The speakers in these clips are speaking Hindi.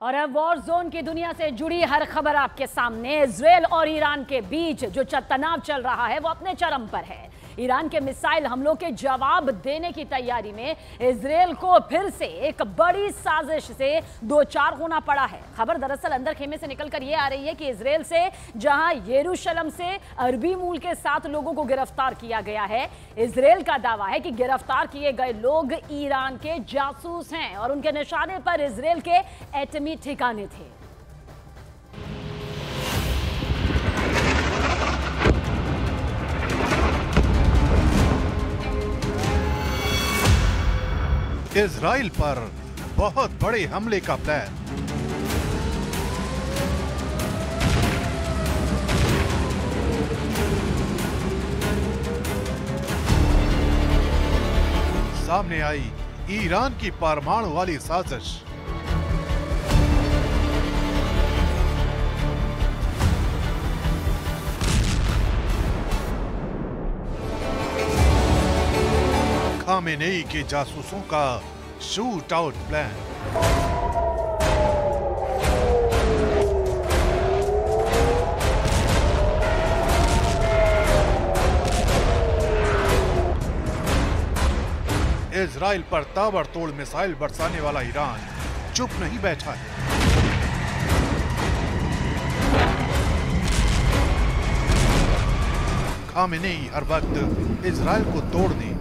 और अब वॉर जोन की दुनिया से जुड़ी हर खबर आपके सामने। इजरायल और ईरान के बीच जो तनाव चल रहा है वो अपने चरम पर है। ईरान के मिसाइल हमलों के जवाब देने की तैयारी में इजरायल को फिर से एक बड़ी साजिश से दो चार होना पड़ा है। खबर दरअसल अंदर खेमे से निकलकर ये आ रही है कि इजरायल से जहां यरूशलेम से अरबी मूल के 7 लोगों को गिरफ्तार किया गया है। इजरायल का दावा है कि गिरफ्तार किए गए लोग ईरान के जासूस हैं और उनके निशाने पर इजरायल के एटमी ठिकाने थे। इजराइल पर बहुत बड़े हमले का प्लान। सामने आई ईरान की परमाणु वाली साजिश। खामेनेई के जासूसों का शूट आउट प्लान। इजराइल पर ताबड़तोड़ मिसाइल बरसाने वाला ईरान चुप नहीं बैठा है। खामेनेई हर वक्त इजराइल को तोड़ने,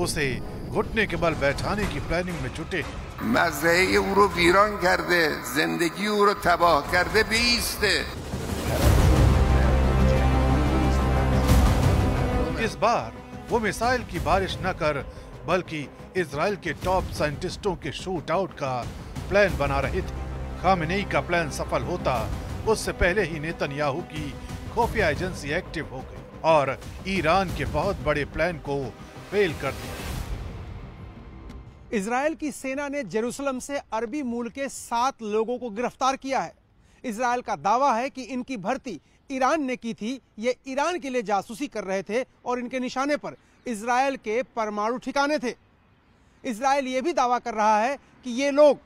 उसे घुटने के बल बैठाने की प्लानिंग में जुटे। मज़हई ओ रो वीरान करदे, जिंदगी ओ रो तबाह करदे, बेइस्ते। इस बार वो मिसाइल की बारिश न कर बल्कि इजराइल के टॉप साइंटिस्टों के शूट आउट का प्लान बना रहे थे। खामेनेई का प्लान सफल होता उससे पहले ही नेतन्याहू की खुफिया एजेंसी एक्टिव हो गई और ईरान के बहुत बड़े प्लान को फेल कर दिया। इजराइल की सेना ने जेरूसलम से अरबी मूल के 7 लोगों को गिरफ्तार किया है। इजराइल का दावा है कि इनकी भर्ती ईरान ने की थी। ये ईरान के लिए जासूसी कर रहे थे और इनके निशाने पर इजराइल के परमाणु ठिकाने थे। इजराइल ये भी दावा कर रहा है कि ये लोग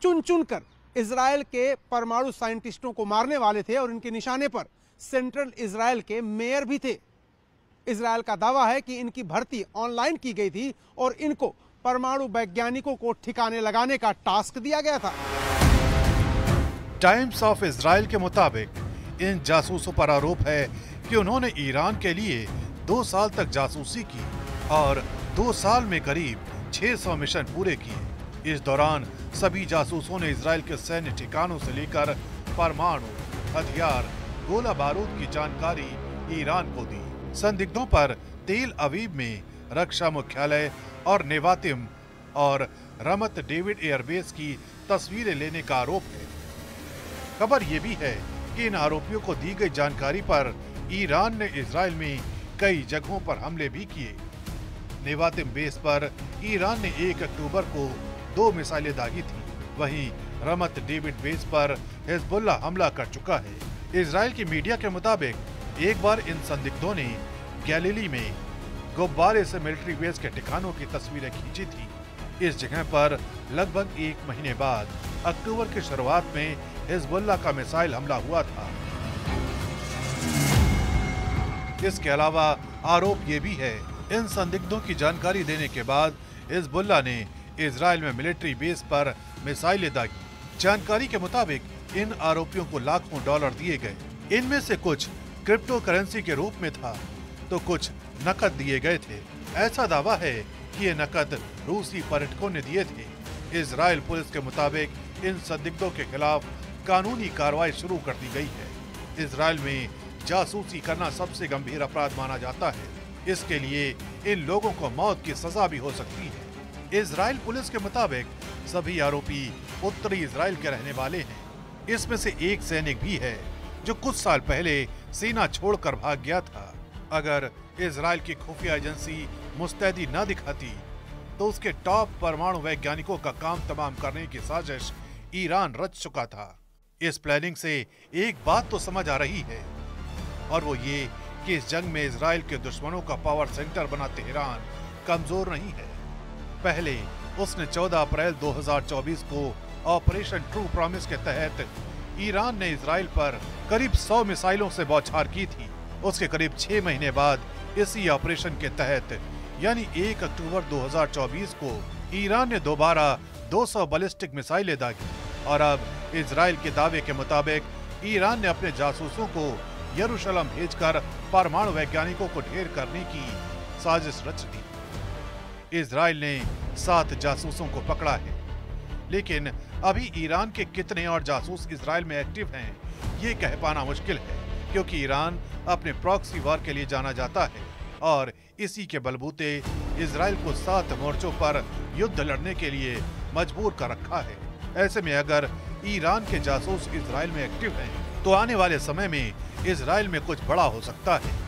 चुन चुन कर इजराइल के परमाणु साइंटिस्टों को मारने वाले थे और इनके निशाने पर सेंट्रल इजराइल के मेयर भी थे। इजराइल का दावा है कि इनकी भर्ती ऑनलाइन की गई थी और इनको परमाणु वैज्ञानिकों को ठिकाने लगाने का टास्क दिया गया था। टाइम्स ऑफ इजराइल के मुताबिक इन जासूसों पर आरोप है कि उन्होंने ईरान के लिए 2 साल तक जासूसी की और 2 साल में करीब 600 मिशन पूरे किए। इस दौरान सभी जासूसों ने इजराइल के सैन्य ठिकानों से लेकर परमाणु हथियार, गोला बारूद की जानकारी ईरान को दी। संदिग्धों पर तेल अवीव में रक्षा मुख्यालय और नेवातिम और रमत डेविड एयरबेस की तस्वीरें लेने का आरोप है। खबर यह भी है कि इन आरोपियों को दी गई जानकारी पर ईरान ने इजराइल में कई जगहों पर हमले भी किए। नेवातिम बेस पर ईरान ने 1 अक्टूबर को 2 मिसाइलें दागी थी। वहीं रमत डेविड बेस पर हिजबुल्लाह हमला कर चुका है। इजराइल की मीडिया के मुताबिक एक बार इन संदिग्धों ने गैलीली में गुब्बारे से मिलिट्री बेस के ठिकानों की तस्वीरें खींची थी। इस जगह पर लगभग 1 महीने बाद अक्टूबर की शुरुआत में हिजबुल्लाह का मिसाइल हमला हुआ था। इसके अलावा आरोप ये भी है, इन संदिग्धों की जानकारी देने के बाद हिजबुल्लाह ने इजराइल में मिलिट्री बेस पर मिसाइलें दागी। जानकारी के मुताबिक इन आरोपियों को लाखों डॉलर दिए गए। इनमें से कुछ क्रिप्टो करेंसी के रूप में था तो कुछ नकद दिए गए थे। ऐसा दावा है कि ये नकद रूसी पर्यटकों ने दिए थे। इजराइल पुलिस के मुताबिक इन संदिग्धों के खिलाफ कानूनी कार्रवाई शुरू कर दी गई है। इजराइल में जासूसी करना सबसे गंभीर अपराध माना जाता है। इसके लिए इन लोगों को मौत की सजा भी हो सकती है। इजराइल पुलिस के मुताबिक सभी आरोपी उत्तरी इजराइल के रहने वाले हैं। इसमें से एक सैनिक भी है जो कुछ साल पहले सेना छोड़कर भाग गया था। अगर इजराइल की खुफिया एजेंसी मुस्तैदी न दिखाती तो उसके टॉप परमाणु वैज्ञानिकों का काम तमाम करने की साजिश ईरान रच चुका था। इस प्लानिंग से एक बात तो समझ आ रही है और वो ये कि इस जंग में इजराइल के दुश्मनों का पावर सेंटर बना तेहरान कमजोर नहीं है। पहले उसने 14 अप्रैल 2024 को ऑपरेशन ट्रू प्रॉमिस के तहत ईरान ने इजराइल पर करीब 100 मिसाइलों से बौछार की थी। उसके करीब 6 महीने बाद इसी ऑपरेशन के तहत यानी 1 अक्टूबर 2024 को ईरान ने दोबारा 200 बैलिस्टिक मिसाइलें दागी और अब इजराइल के दावे के मुताबिक ईरान ने अपने जासूसों को यरूशलेम भेजकर परमाणु वैज्ञानिकों को ढेर करने की साजिश रच दी। इजराइल ने 7 जासूसों को पकड़ा है, लेकिन अभी ईरान के कितने और जासूस इजराइल में एक्टिव हैं, ये कह पाना मुश्किल है, क्योंकि ईरान अपने प्रॉक्सी वॉर के लिए जाना जाता है और इसी के बलबूते इजराइल को 7 मोर्चों पर युद्ध लड़ने के लिए मजबूर कर रखा है। ऐसे में अगर ईरान के जासूस इजराइल में एक्टिव हैं, तो आने वाले समय में इजराइल में कुछ बड़ा हो सकता है।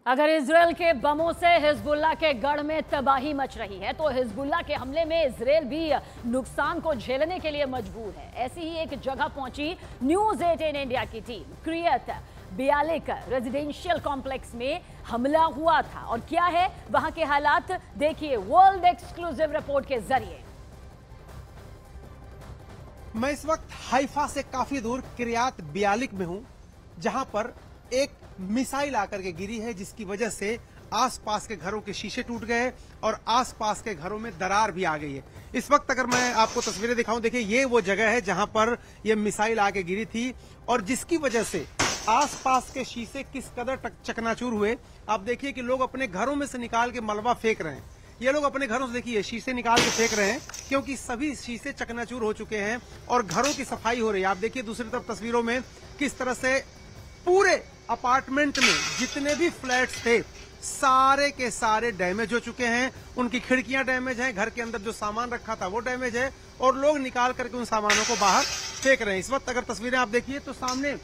अगर इजराइल के बमों से हिजबुल्लाह के गढ़ में तबाही मच रही है, तो हिजबुल्लाह के हमले में इजराइल भी नुकसान को झेलने के लिए मजबूर है। ऐसी ही एक जगह पहुंची न्यूज़ 18 इंडिया की टीम। क्रियत बियालिक रेजिडेंशियल कॉम्प्लेक्स में हमला हुआ था और क्या है वहां के हालात, देखिए वर्ल्ड एक्सक्लूसिव रिपोर्ट के जरिए। मैं इस वक्त हाइफा से काफी दूर क्रियात बियालिक में हूं, जहां पर एक मिसाइल आकर के गिरी है, जिसकी वजह से आसपास के घरों के शीशे टूट गए और आसपास के घरों में दरार भी आ गई है। इस वक्त अगर मैं आपको तस्वीरें दिखाऊं, देखिए ये वो जगह है जहां पर ये मिसाइल आके गिरी थी और जिसकी वजह से आसपास के शीशे किस कदर चकनाचूर हुए। आप देखिए कि लोग अपने घरों में से निकाल के मलबा फेंक रहे हैं। ये लोग अपने घरों से देखिए शीशे निकाल के फेंक रहे हैं, क्योंकि सभी शीशे चकनाचूर हो चुके हैं और घरों की सफाई हो रही है। आप देखिए दूसरी तरफ तस्वीरों में किस तरह से पूरे अपार्टमेंट में जितने भी फ्लैट्स थे सारे के सारे डैमेज हो चुके हैं। उनकी खिड़कियां डैमेज हैं, घर के अंदर जो सामान रखा था वो डैमेज है और लोग निकाल करके उन सामानों को बाहर फेंक रहे हैं। इस वक्त अगर तस्वीरें आप देखिए तो सामने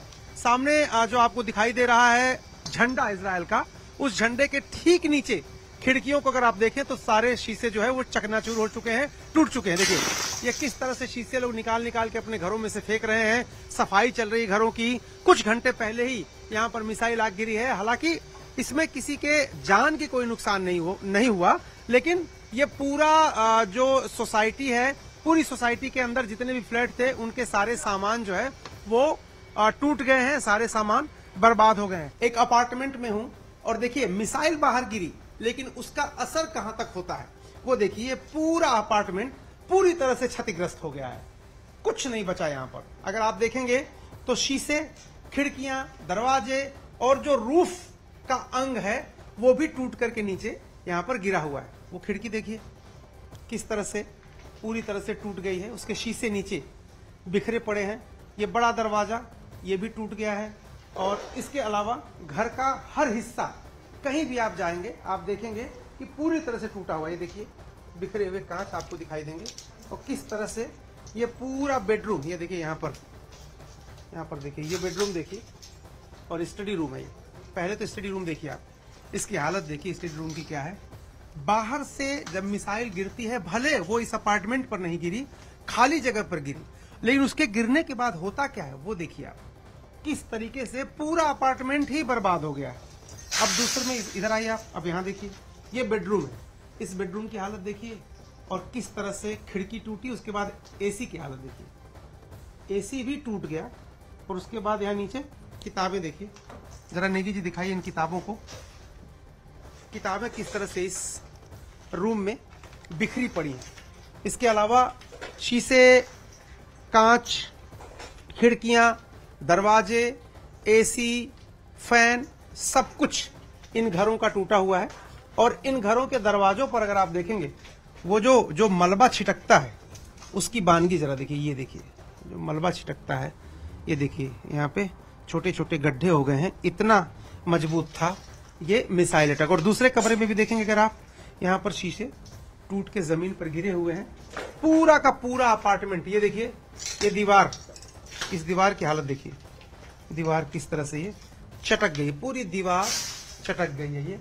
जो आपको दिखाई दे रहा है झंडा इजराइल का, उस झंडे के ठीक नीचे खिड़कियों को अगर आप देखें तो सारे शीशे जो है वो चकनाचूर हो चुके हैं, टूट चुके हैं। देखिए ये किस तरह से शीशे लोग निकाल के अपने घरों में से फेंक रहे हैं। सफाई चल रही घरों की। कुछ घंटे पहले ही यहाँ पर मिसाइल आग गिरी है। हालांकि इसमें किसी के जान की कोई नुकसान नहीं हुआ, लेकिन ये पूरा जो सोसाइटी है, पूरी सोसाइटी के अंदर जितने भी फ्लैट थे उनके सारे सामान जो है वो टूट गए हैं, सारे सामान बर्बाद हो गए हैं। एक अपार्टमेंट में हूं और देखिए मिसाइल बाहर गिरी, लेकिन उसका असर कहां तक होता है वो देखिए। पूरा अपार्टमेंट पूरी तरह से क्षतिग्रस्त हो गया है, कुछ नहीं बचा यहाँ पर। अगर आप देखेंगे तो शीशे, खिड़कियां, दरवाजे और जो रूफ का अंग है वो भी टूट करके नीचे यहाँ पर गिरा हुआ है। वो खिड़की देखिए किस तरह से पूरी तरह से टूट गई है, उसके शीशे नीचे बिखरे पड़े हैं। ये बड़ा दरवाजा ये भी टूट गया है और इसके अलावा घर का हर हिस्सा, कहीं भी आप जाएंगे आप देखेंगे कि पूरी तरह से टूटा हुआ है। ये देखिए बिखरे हुए कांच आपको दिखाई देंगे और किस तरह से ये पूरा बेडरूम, ये देखिए यहाँ पर देखिए ये बेडरूम देखिए और स्टडी रूम है। ये पहले तो स्टडी रूम देखिए आप, इसकी हालत देखिए स्टडी रूम की क्या है। बाहर से जब मिसाइल गिरती है, भले वो इस अपार्टमेंट पर नहीं गिरी, खाली जगह पर गिरी, लेकिन उसके गिरने के बाद होता क्या है वो देखिए आप, किस तरीके से पूरा अपार्टमेंट ही बर्बाद हो गया है। अब दूसरे में इधर आइए आप, अब यहाँ देखिए ये बेडरूम है, इस बेडरूम की हालत देखिए और किस तरह से खिड़की टूटी। उसके बाद एसी की हालत देखिए, एसी भी टूट गया। और उसके बाद यहाँ नीचे किताबें देखिए, जरा नेगी जी दिखाइए इन किताबों को। किताबें किस तरह से इस रूम में बिखरी पड़ी हैं। इसके अलावा शीशे, कांच, खिड़कियां, दरवाजे, एसी, फैन, सब कुछ इन घरों का टूटा हुआ है। और इन घरों के दरवाजों पर अगर आप देखेंगे वो जो मलबा छिटकता है उसकी बानगी जरा देखिए। ये देखिए जो मलबा छिटकता है, ये देखिए यहाँ पे छोटे छोटे गड्ढे हो गए हैं, इतना मजबूत था ये मिसाइल अटैक। और दूसरे कमरे में भी देखेंगे अगर आप, यहाँ पर शीशे टूट के जमीन पर गिरे हुए हैं। पूरा का पूरा अपार्टमेंट, ये देखिए ये दीवार, इस दीवार की हालत देखिए, दीवार किस तरह से ये चटक गई, पूरी दीवार चटक गई है। ये